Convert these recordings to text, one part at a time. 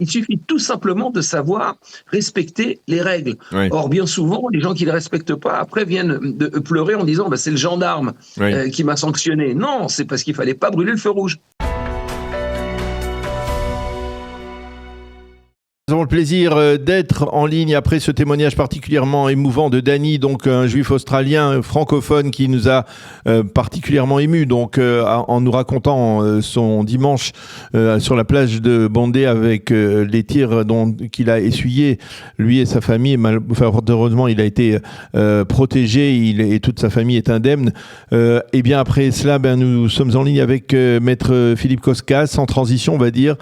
Il suffit tout simplement de savoir respecter les règles. Oui. Or, bien souvent, les gens qui ne les respectent pas, après, viennent de pleurer en disant c'est le gendarme Oui. qui m'a sanctionné. Non, c'est parce qu'il ne fallait pas brûler le feu rouge. Nous avons le plaisir d'être en ligne après ce témoignage particulièrement émouvant de Danny, donc un juif australien francophone qui nous a particulièrement ému, donc en nous racontant son dimanche sur la plage de Bandé avec les tirs qu'il a essuyés, lui et sa famille. Heureusement, il a été protégé et toute sa famille est indemne. Et bien après cela, nous sommes en ligne avec maître Philippe Koskas, sans transition, on va dire.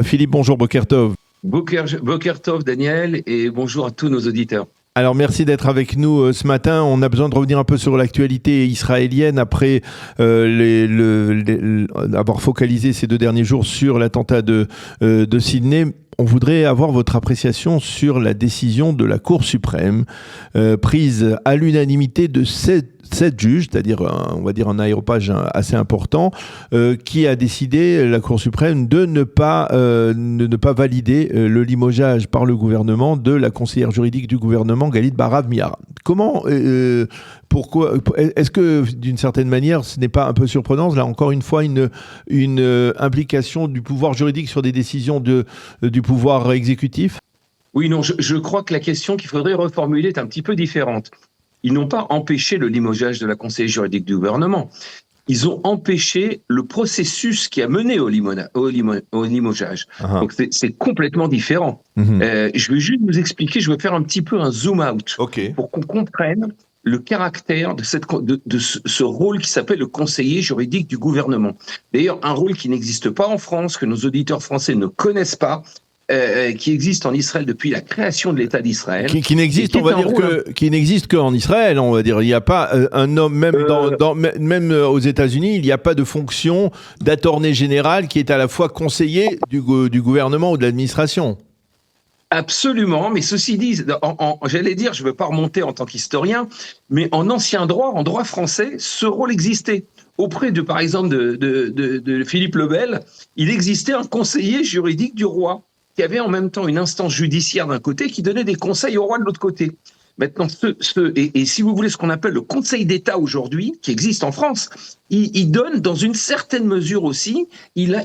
Philippe, bonjour, Boker Tov. Boker Tov, Daniel, et bonjour à tous nos auditeurs. Alors merci d'être avec nous ce matin. On a besoin de revenir un peu sur l'actualité israélienne après avoir focalisé ces 2 derniers jours sur l'attentat de Sydney. On voudrait avoir votre appréciation sur la décision de la Cour suprême prise à l'unanimité de 7 juges, c'est-à-dire on va dire un aéropage assez important, qui a décidé, la Cour suprême, de ne pas valider le limogeage par le gouvernement de la conseillère juridique du gouvernement, Galit Barav-Miara. Pourquoi est-ce que, d'une certaine manière, ce n'est pas un peu surprenant, là encore une fois, une implication du pouvoir juridique sur des décisions du pouvoir exécutif ? Oui, non, je crois que la question qu'il faudrait reformuler est un petit peu différente. Ils n'ont pas empêché le limogeage de la conseillère juridique du gouvernement. Ils ont empêché le processus qui a mené au limogeage. Uh-huh. Donc c'est complètement différent. Mm-hmm. Je vais juste vous expliquer, je vais faire un petit peu un zoom out pour qu'on comprenne le caractère de ce rôle qui s'appelle le conseiller juridique du gouvernement. D'ailleurs, un rôle qui n'existe pas en France, que nos auditeurs français ne connaissent pas, qui existe en Israël depuis la création de l'État d'Israël. Qui n'existe, on va dire qui n'existe qu'en Israël, on va dire. Il n'y a pas un homme, même aux États-Unis, il n'y a pas de fonction d'attorney général qui est à la fois conseiller du gouvernement ou de l'administration. Absolument, mais ceci dit, j'allais dire, je ne veux pas remonter en tant qu'historien, mais en ancien droit, en droit français, ce rôle existait. Auprès par exemple, de Philippe le Bel, il existait un conseiller juridique du roi, qui avait en même temps une instance judiciaire d'un côté, qui donnait des conseils au roi de l'autre côté. Maintenant, et si vous voulez ce qu'on appelle le Conseil d'État aujourd'hui, qui existe en France, il donne dans une certaine mesure aussi, il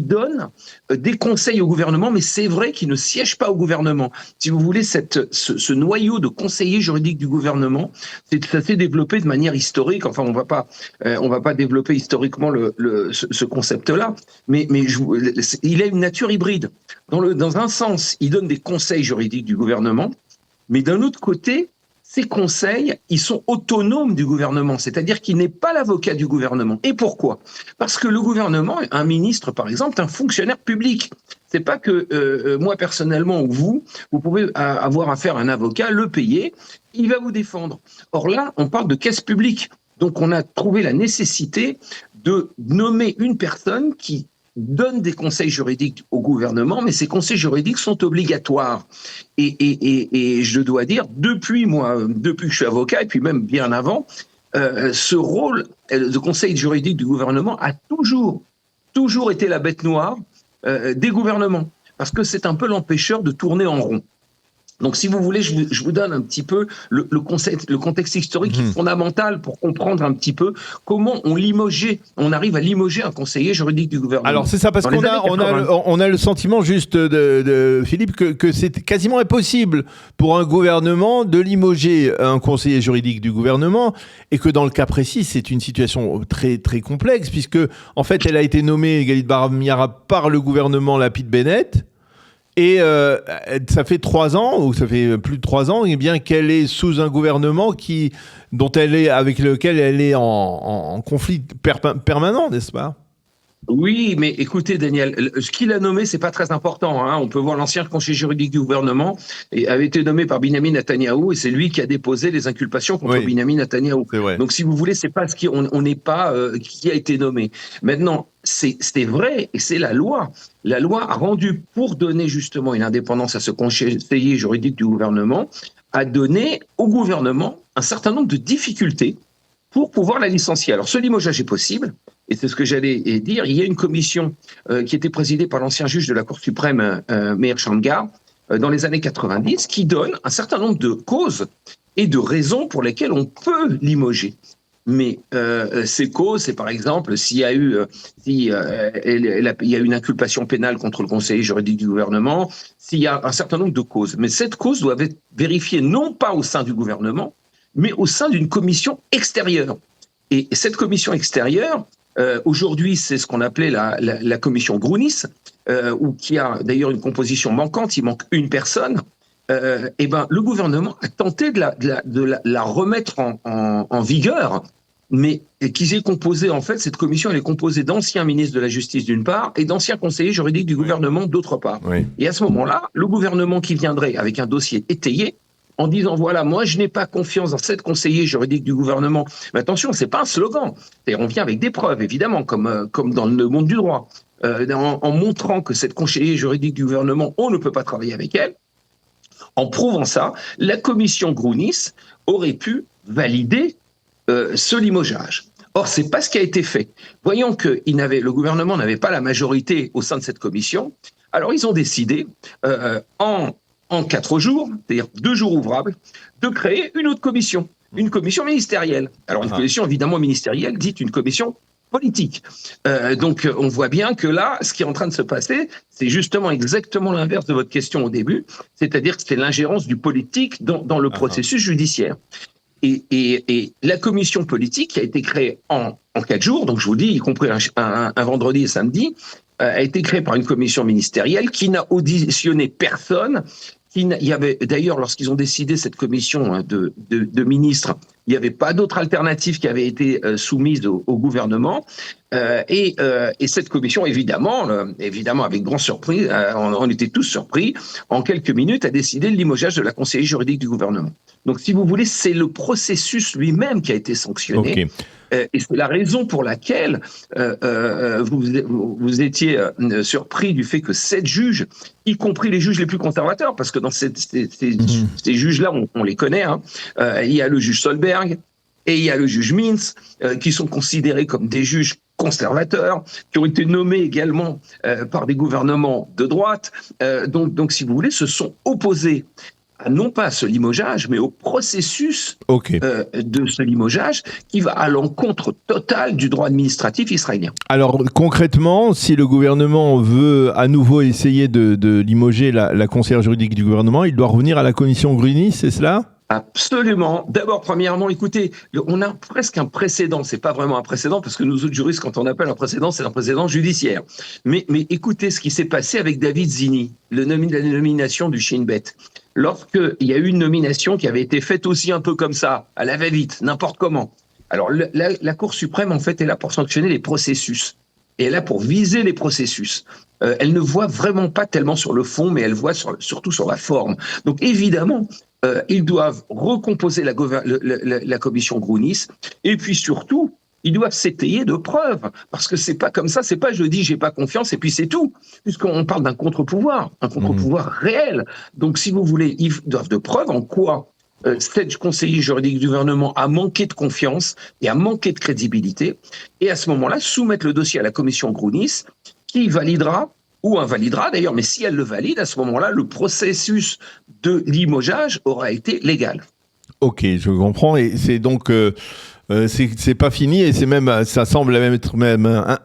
donne des conseils au gouvernement, mais c'est vrai qu'il ne siège pas au gouvernement. Si vous voulez, ce noyau de conseillers juridiques du gouvernement, ça s'est développé de manière historique. Enfin, on va pas développer historiquement ce concept-là, mais il a une nature hybride. Dans un sens, il donne des conseils juridiques du gouvernement. Mais d'un autre côté, ces conseils, ils sont autonomes du gouvernement, c'est-à-dire qu'il n'est pas l'avocat du gouvernement. Et pourquoi ? Parce que le gouvernement, un ministre par exemple, est un fonctionnaire public. C'est pas que moi personnellement ou vous pouvez avoir affaire à un avocat, le payer, il va vous défendre. Or là, on parle de caisse publique. Donc on a trouvé la nécessité de nommer une personne qui donne des conseils juridiques au gouvernement, mais ces conseils juridiques sont obligatoires. Et je dois dire, depuis que je suis avocat, et puis même bien avant, ce rôle de conseil juridique du gouvernement a toujours été la bête noire des gouvernements, parce que c'est un peu l'empêcheur de tourner en rond. Donc, si vous voulez, je vous donne un petit peu le contexte historique qui est fondamental pour comprendre un petit peu comment on arrive à limoger un conseiller juridique du gouvernement. Alors, c'est ça, parce qu'on a le sentiment juste de Philippe que c'est quasiment impossible pour un gouvernement de limoger un conseiller juridique du gouvernement, et que dans le cas précis, c'est une situation très, très complexe, puisque, en fait, elle a été nommée, Galit Barav-Miara, par le gouvernement Lapid-Bennett. Et ça fait 3 ans, ou ça fait plus de 3 ans, bien qu'elle est sous un gouvernement avec lequel elle est en conflit permanent, n'est-ce pas ? Oui, mais écoutez, Daniel, ce qu'il a nommé, c'est pas très important. On peut voir l'ancien conseiller juridique du gouvernement et avait été nommé par Binyamin Netanyahou, et c'est lui qui a déposé les inculpations contre Binyamin Netanyahou. Donc, si vous voulez, c'est pas on n'est pas qui a été nommé. Maintenant, c'est vrai, et c'est la loi. La loi a rendu, pour donner justement une indépendance à ce conseiller juridique du gouvernement, a donné au gouvernement un certain nombre de difficultés pour pouvoir la licencier. Alors, ce limogeage est possible, et c'est ce que j'allais dire. Il y a une commission qui était présidée par l'ancien juge de la Cour suprême, Meir Shamgar, dans les années 90, qui donne un certain nombre de causes et de raisons pour lesquelles on peut limoger. Mais ces causes, c'est par exemple s'il y a eu il y a une inculpation pénale contre le conseiller juridique du gouvernement, s'il y a un certain nombre de causes. Mais cette cause doit être vérifiée non pas au sein du gouvernement, mais au sein d'une commission extérieure. Et cette commission extérieure, aujourd'hui, c'est ce qu'on appelait la commission Grounis, ou qui a d'ailleurs une composition manquante, il manque une personne. Le gouvernement a tenté de la remettre en vigueur, mais qui est composée, en fait, cette commission, elle est composée d'anciens ministres de la Justice d'une part et d'anciens conseillers juridiques du gouvernement d'autre part. Oui. Et à ce moment-là, le gouvernement qui viendrait avec un dossier étayé, en disant, voilà, moi, je n'ai pas confiance dans cette conseiller juridique du gouvernement. Mais attention, c'est pas un slogan. On vient avec des preuves, évidemment, comme dans le monde du droit, en montrant que cette conseiller juridique du gouvernement, on ne peut pas travailler avec elle. En prouvant ça, la commission Grounis aurait pu valider ce limogeage. Or, c'est pas ce qui a été fait. Voyant que le gouvernement n'avait pas la majorité au sein de cette commission, alors ils ont décidé, en 4 jours, c'est-à-dire 2 jours ouvrables, de créer une autre commission, une commission ministérielle. Alors, une commission évidemment ministérielle, dite une commission politique. Donc, on voit bien que là, ce qui est en train de se passer, c'est justement exactement l'inverse de votre question au début, c'est-à-dire que c'est l'ingérence du politique dans le processus judiciaire. Et la commission politique qui a été créée en 4 jours, donc je vous dis, y compris un vendredi et samedi, a été créée par une commission ministérielle qui n'a auditionné personne. Il y avait d'ailleurs, lorsqu'ils ont décidé cette commission de ministres, il n'y avait pas d'autre alternative qui avait été soumise au gouvernement. Et cette commission, évidemment, avec grande surprise, on était tous surpris, en quelques minutes, a décidé le limogeage de la conseillère juridique du gouvernement. Donc, si vous voulez, c'est le processus lui-même qui a été sanctionné. Okay. Et c'est la raison pour laquelle vous étiez surpris du fait que 7 juges, y compris les juges les plus conservateurs, parce que dans ces juges-là, on les connaît, hein, il y a le juge Solberg et il y a le juge Mintz, qui sont considérés comme des juges conservateurs, qui ont été nommés également par des gouvernements de droite. Donc, si vous voulez, se sont opposés non pas à ce limogeage, mais au processus de ce limogeage qui va à l'encontre totale du droit administratif israélien. Alors concrètement, si le gouvernement veut à nouveau essayer de limoger la conseillère juridique du gouvernement, il doit revenir à la commission Grounis, c'est cela ? Absolument. D'abord, premièrement, écoutez, on a presque un précédent. C'est pas vraiment un précédent parce que nous autres juristes, quand on appelle un précédent, c'est un précédent judiciaire. Mais écoutez ce qui s'est passé avec David Zini, la nomination du Shin Bet. Lorsqu'il y a eu une nomination qui avait été faite aussi un peu comme ça, à la va-vite, n'importe comment. Alors, la Cour suprême, en fait, est là pour sanctionner les processus. Et elle est là pour viser les processus. Elle ne voit vraiment pas tellement sur le fond, mais elle voit surtout sur la forme. Donc, évidemment, ils doivent recomposer la commission Grounis. Et puis, surtout, ils doivent s'étayer de preuves. Parce que c'est pas comme ça, c'est pas je dis j'ai pas confiance et puis c'est tout. Puisqu'on parle d'un contre-pouvoir, un contre-pouvoir réel. Donc, si vous voulez, ils doivent de preuves en quoi cette conseiller juridique du gouvernement a manqué de confiance et a manqué de crédibilité. Et à ce moment-là, soumettre le dossier à la commission Grounis qui validera ou invalidera d'ailleurs, mais si elle le valide, à ce moment-là, le processus de limogeage aura été légal. Ok, je comprends. Et c'est donc... c'est pas fini et c'est même, ça semble même être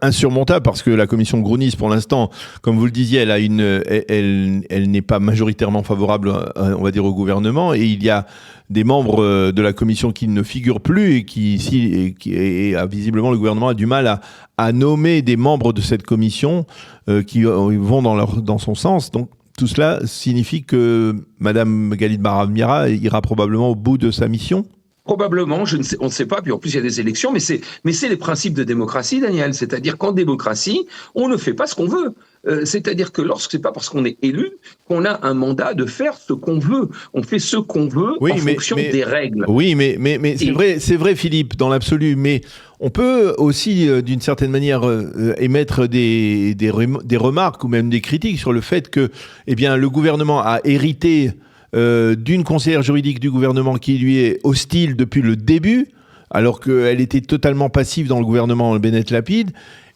insurmontable parce que la commission Grounis, pour l'instant, comme vous le disiez, elle n'est pas majoritairement favorable, on va dire, au gouvernement, et il y a des membres de la commission qui ne figurent plus et visiblement le gouvernement a du mal à nommer des membres de cette commission qui vont dans son sens. Donc tout cela signifie que Madame Galit Bar-Miara ira probablement au bout de sa mission. Probablement, on ne sait pas, puis en plus il y a des élections, mais c'est les principes de démocratie, Daniel, c'est-à-dire qu'en démocratie, on ne fait pas ce qu'on veut. C'est-à-dire que c'est pas parce qu'on est élu qu'on a un mandat de faire ce qu'on veut. On fait ce qu'on veut en fonction des règles. Oui, mais c'est vrai, Philippe, dans l'absolu, mais on peut aussi, d'une certaine manière, émettre des remarques ou même des critiques sur le fait que, le gouvernement a hérité d'une conseillère juridique du gouvernement qui lui est hostile depuis le début, alors qu'elle était totalement passive dans le gouvernement Bennett-Lapid,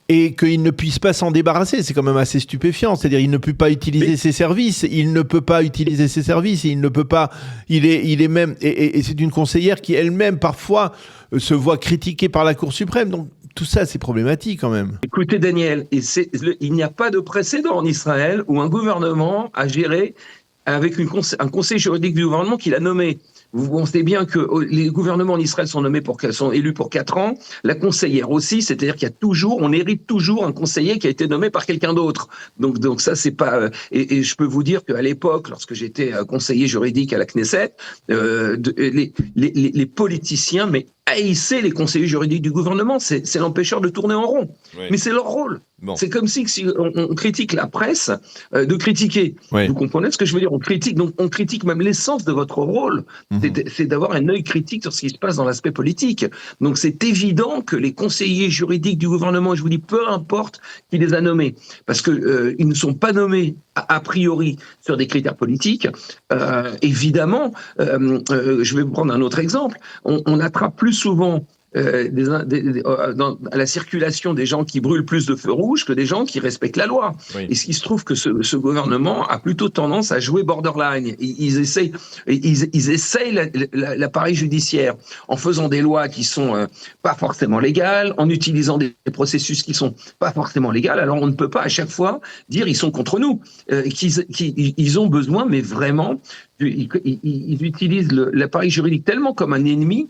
et qu'il ne puisse pas s'en débarrasser. C'est quand même assez stupéfiant. C'est-à-dire, il ne peut pas utiliser ses services. Il ne peut pas utiliser ses services. Il ne peut pas. Il est même. Et c'est une conseillère qui elle-même parfois se voit critiquée par la Cour suprême. Donc tout ça, c'est problématique quand même. Écoutez, Daniel, il n'y a pas de précédent en Israël où un gouvernement a géré avec un conseil juridique du gouvernement qu'il a nommé. Vous savez bien que les gouvernements en Israël sont élus pour 4 ans. La conseillère aussi, c'est-à-dire on hérite toujours un conseiller qui a été nommé par quelqu'un d'autre. Donc ça, c'est pas. Et je peux vous dire qu'à l'époque, lorsque j'étais conseiller juridique à la Knesset, les politiciens, mais haïssaient les conseillers juridiques du gouvernement. C'est l'empêcheur de tourner en rond. Oui. Mais c'est leur rôle. Bon. C'est comme si on critique la presse, de critiquer. Oui. Vous comprenez ce que je veux dire? On critique même l'essence de votre rôle. C'est d'avoir un œil critique sur ce qui se passe dans l'aspect politique. Donc c'est évident que les conseillers juridiques du gouvernement, je vous dis, peu importe qui les a nommés, parce que ils ne sont pas nommés a priori sur des critères politiques. Évidemment, je vais vous prendre un autre exemple. On attrape plus souvent à la circulation des gens qui brûlent plus de feux rouges que des gens qui respectent la loi. Oui. Et ce qui se trouve que ce gouvernement a plutôt tendance à jouer borderline. Ils essayent l'appareil judiciaire en faisant des lois qui sont pas forcément légales, en utilisant des processus qui sont pas forcément légaux. Alors on ne peut pas à chaque fois dire ils sont contre nous, qu'ils ont besoin, mais vraiment, ils utilisent l'appareil juridique tellement comme un ennemi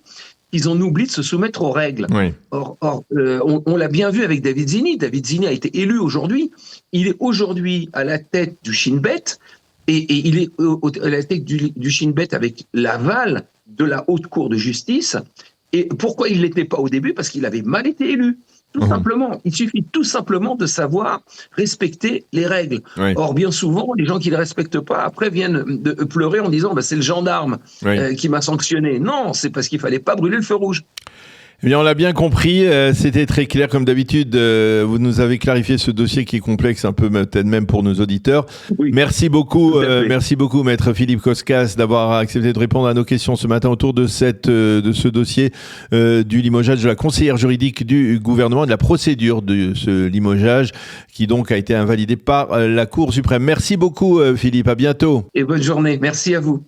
qu'ils en oublient de se soumettre aux règles. Oui. Or on l'a bien vu avec David Zini. David Zini a été élu aujourd'hui. Il est aujourd'hui à la tête du Shin Bet, et il est à la tête du Shin Bet avec l'aval de la Haute Cour de justice. Et pourquoi il ne l'était pas au début? Parce qu'il avait mal été élu. Tout simplement. Il suffit tout simplement de savoir respecter les règles. Oui. Or, bien souvent, les gens qui ne les respectent pas, après, viennent de pleurer en disant c'est le gendarme qui m'a sanctionné. Non, c'est parce qu'il ne fallait pas brûler le feu rouge. Eh bien, on l'a bien compris, c'était très clair comme d'habitude. Vous nous avez clarifié ce dossier qui est complexe un peu peut-être même pour nos auditeurs. Oui. Merci beaucoup, maître Philippe Koskas, d'avoir accepté de répondre à nos questions ce matin autour de ce dossier du limogeage de la conseillère juridique du gouvernement et de la procédure de ce limogeage qui donc a été invalidé par la Cour suprême. Merci beaucoup, Philippe. À bientôt. Et bonne journée. Merci à vous.